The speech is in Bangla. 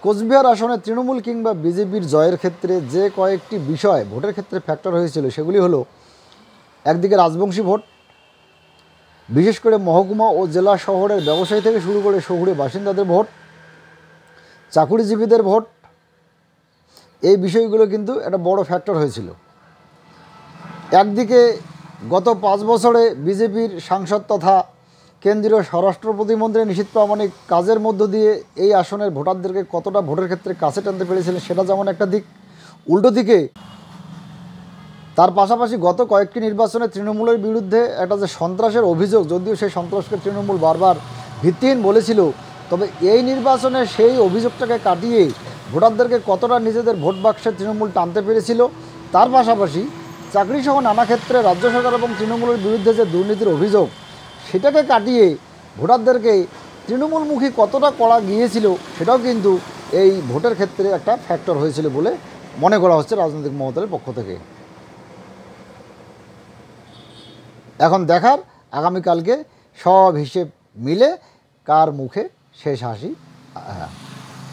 কোচবিহার আসনে তৃণমূল কিংবা বিজেপির জয়ের ক্ষেত্রে যে কয়েকটি বিষয় ভোটের ক্ষেত্রে ফ্যাক্টর হয়েছিল সেগুলি হলো, একদিকে রাজবংশী ভোট, বিশেষ করে মহকুমা ও জেলা শহরের ব্যবসায়ী থেকে শুরু করে শহুরে বাসিন্দাদের ভোট, চাকুরিজীবীদের ভোট, এই বিষয়গুলো কিন্তু একটা বড় ফ্যাক্টর হয়েছিল। একদিকে গত 5 বছরে বিজেপির সাংসদ তথা কেন্দ্রীয় স্বরাষ্ট্র প্রতিমন্ত্রী নিশীথ প্রামাণিক কাজের মধ্য দিয়ে এই আসনের ভোটারদেরকে কতটা ভোটের ক্ষেত্রে কাছে টানতে পেরেছিলেন সেটা যেমন একটা দিক। উল্টো দিকে তার পাশাপাশি গত কয়েকটি নির্বাচনে তৃণমূলের বিরুদ্ধে একটা যে সন্ত্রাসের অভিযোগ, যদিও সেই সন্ত্রাসকে তৃণমূল বারবার ভিত্তিহীন বলেছিল, তবে এই নির্বাচনে সেই অভিযোগটাকে কাটিয়ে ভোটারদেরকে কতটা নিজেদের ভোট বাক্সে তৃণমূল টানতে পেরেছিল। তার পাশাপাশি চাকরিসহ নানা ক্ষেত্রে রাজ্য সরকার এবং তৃণমূলের বিরুদ্ধে যে দুর্নীতির অভিযোগ, সেটাকে কাটিয়ে ভোটারদেরকে তৃণমূলমুখী কতটা করা গিয়েছিল সেটাও কিন্তু এই ভোটের ক্ষেত্রে একটা ফ্যাক্টর হয়েছিল বলে মনে করা হচ্ছে রাজনৈতিক মহলের পক্ষ থেকে। এখন দেখার আগামীকালকে সব হিসেব মিলে কার মুখে শেষ হাসি।